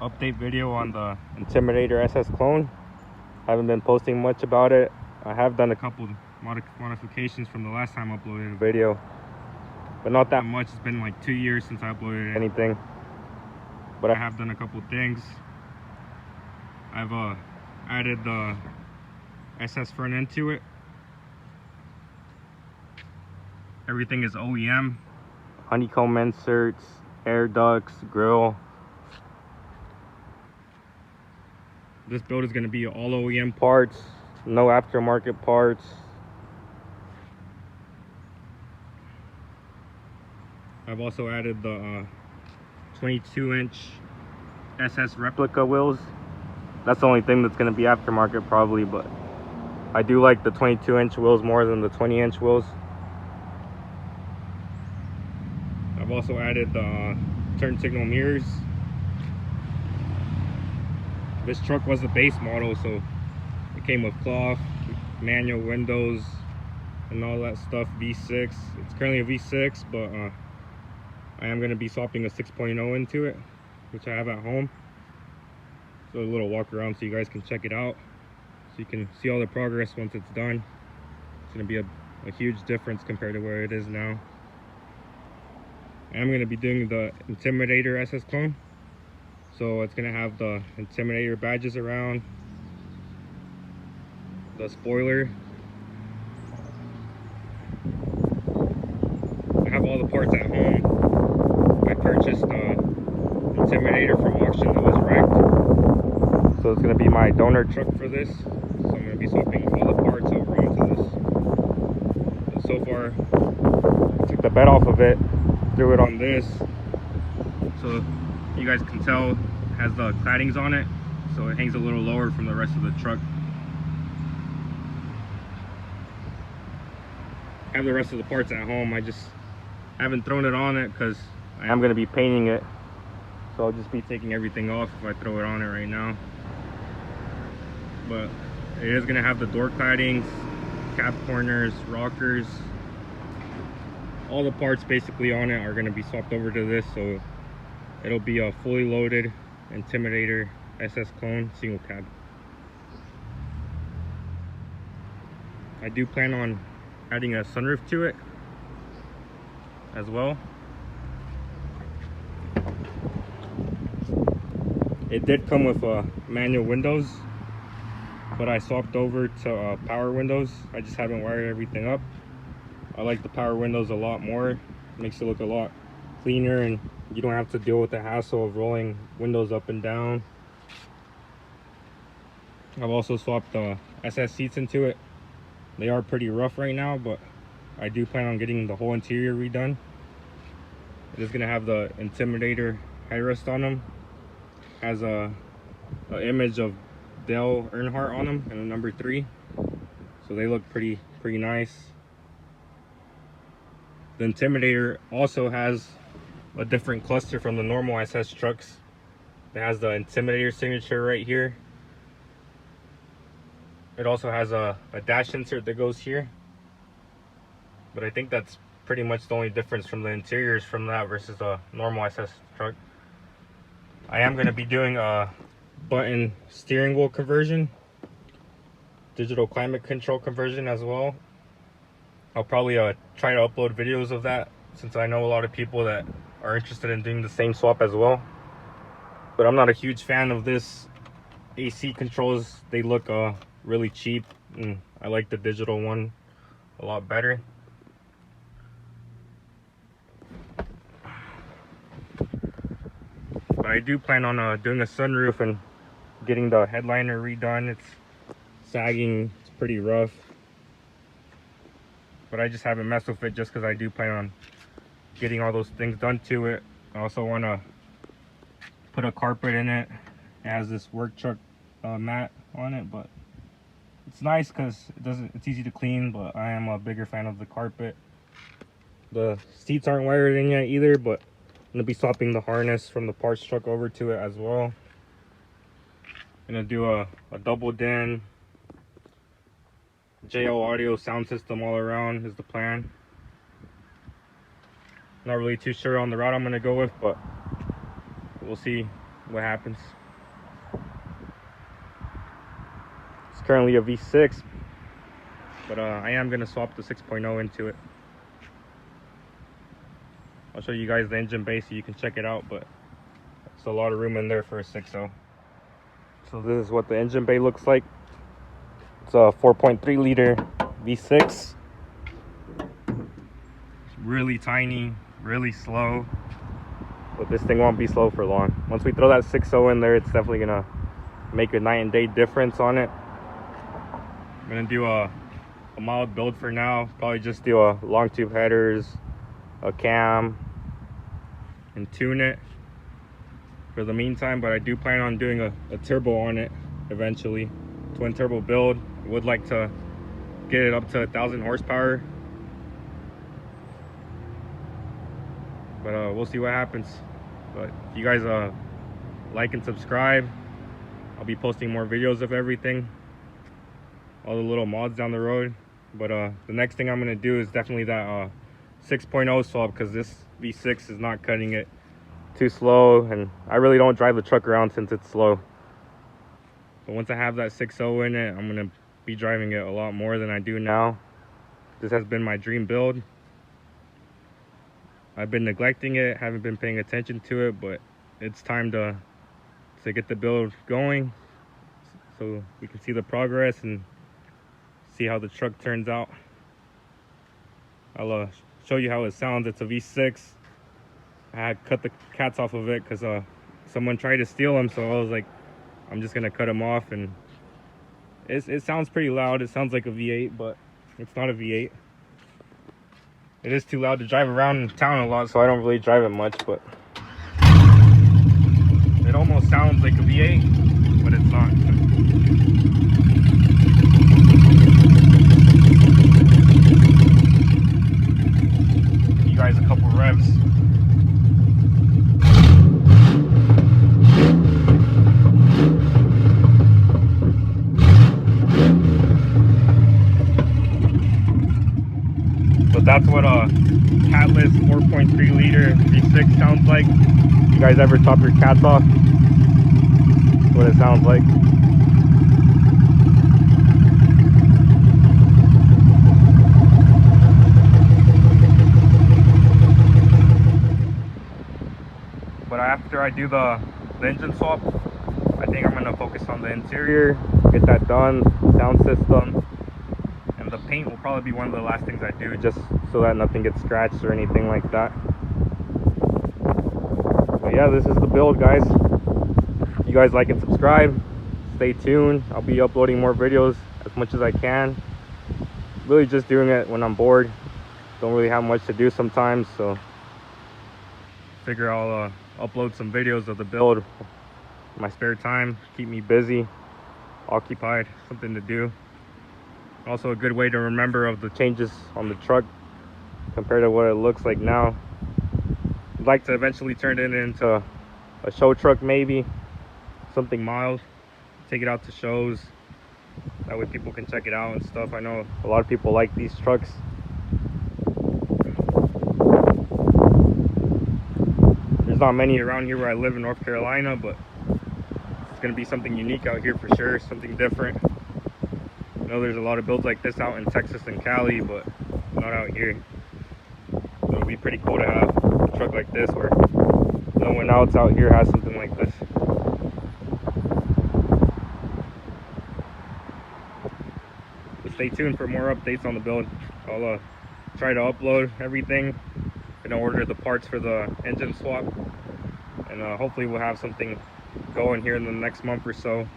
update video on the Intimidator SS clone. Haven't been posting much about it. I have done a couple modifications from the last time I uploaded a video, but not that much. It's been like 2 years since I uploaded anything, but I have done a couple things. I've added the SS front end to it. Everything is OEM. Honeycomb inserts, air ducts, grill. This build is going to be all OEM parts, no aftermarket parts. I've also added the 22-inch SS replica wheels. That's the only thing that's going to be aftermarket probably, but I do like the 22-inch wheels more than the 20-inch wheels. I've also added the turn signal mirrors. This truck was the base model, so it came with cloth, manual windows, and all that stuff. V6. It's currently a V6, but I am going to be swapping a 6.0 into it, which I have at home. So a little walk around so you guys can check it out, so you can see all the progress once it's done. It's going to be a huge difference compared to where it is now. I'm going to be doing the Intimidator SS clone. So it's going to have the Intimidator badges around, the spoiler. I have all the parts at home. I purchased the Intimidator from auction that was wrecked. So it's going to be my donor truck for this. So I'm going to be swapping all the parts over onto this. And so far, I took the bed off of it, threw it on this. So you guys can tell it has the claddings on it, so it hangs a little lower from the rest of the truck. I have the rest of the parts at home. I just haven't thrown it on it because I am going to be painting it, so I'll just be taking everything off if I throw it on it right now. But it is going to have the door claddings, cab corners, rockers. All the parts basically on it are going to be swapped over to this, so it'll be a fully loaded Intimidator SS clone single cab. I do plan on adding a sunroof to it as well. It did come with manual windows, but I swapped over to power windows. I just haven't wired everything up. I like the power windows a lot more. It makes it look a lot cleaner, and you don't have to deal with the hassle of rolling windows up and down. I've also swapped the SS seats into it. They are pretty rough right now, but I do plan on getting the whole interior redone. It is going to have the Intimidator headrest on them. Has a image of Dale Earnhardt on them and a number 3, so they look pretty nice. The Intimidator also has a different cluster from the normal SS trucks. It has the Intimidator signature right here. It also has a dash insert that goes here, but I think that's pretty much the only difference from the interiors from that versus a normal SS truck. I am going to be doing a button steering wheel conversion, digital climate control conversion as well. I'll probably try to upload videos of that, since I know a lot of people that are interested in doing the same swap as well. But I'm not a huge fan of this AC controls. They look really cheap, and I like the digital one a lot better. But I do plan on doing a sunroof and getting the headliner redone. It's sagging, it's pretty rough, but I just haven't messed with it just because I do plan on getting all those things done to it. I also want to put a carpet in it. It has this work truck mat on it, but it's nice because it's easy to clean, but I am a bigger fan of the carpet. The seats aren't wired in yet either, but I'm gonna be swapping the harness from the parts truck over to it as well. I'm gonna do a double din JL audio sound system all around is the plan. Not really too sure on the route I'm gonna go with, but we'll see what happens. It's currently a V6, but I am gonna swap the 6.0 into it. I'll show you guys the engine bay so you can check it out, but it's a lot of room in there for a 6.0. So this is what the engine bay looks like. It's a 4.3 liter V6. It's really tiny, really slow, but this thing won't be slow for long. Once we throw that 6.0 in there, it's definitely gonna make a night and day difference on it. I'm gonna do a mild build for now. Probably just do a long tube headers, a cam, and tune it for the meantime. But I do plan on doing a turbo on it eventually. Twin turbo build. I would like to get it up to 1,000 horsepower, but we'll see what happens. But if you guys like and subscribe, I'll be posting more videos of everything, all the little mods down the road. But the next thing I'm gonna do is definitely that 6.0 swap, because this V6 is not cutting it, too slow, and I really don't drive the truck around since it's slow. But once I have that 6.0 in it, I'm gonna be driving it a lot more than I do now. This has been my dream build. I've been neglecting it, haven't been paying attention to it, but it's time to get the build going so we can see the progress and see how the truck turns out. I'll show you how it sounds. It's a V6. I had cut the cats off of it because someone tried to steal them, so I was like, I'm just gonna cut them off. And it sounds pretty loud. It sounds like a V8, but it's not a V8. It is too loud to drive around in town a lot, so I don't really drive it much, but it almost sounds like a V8, but it's not. Give you guys a couple revs. But that's what a catless 4.3 liter V6 sounds like. You guys ever top your cats off? That's what it sounds like. But after I do the engine swap, I think I'm gonna focus on the interior, get that done, sound system. The paint will probably be one of the last things I do, just so that nothing gets scratched or anything like that. But yeah, this is the build, guys. If you guys like and subscribe, stay tuned. I'll be uploading more videos as much as I can. Really just doing it when I'm bored. Don't really have much to do sometimes, so figure I'll upload some videos of the build in my spare time. Keep me busy, occupied, something to do. Also a good way to remember of the changes on the truck compared to what it looks like now. I'd like to eventually turn it into a show truck, maybe something mild, take it out to shows, that way people can check it out and stuff. I know a lot of people like these trucks. There's not many around here where I live in North Carolina, but it's going to be something unique out here for sure, something different. I know there's a lot of builds like this out in Texas and Cali, but not out here. So it'll be pretty cool to have a truck like this where no one else out here has something like this. But stay tuned for more updates on the build. I'll try to upload everything and order the parts for the engine swap, and hopefully we'll have something going here in the next month or so.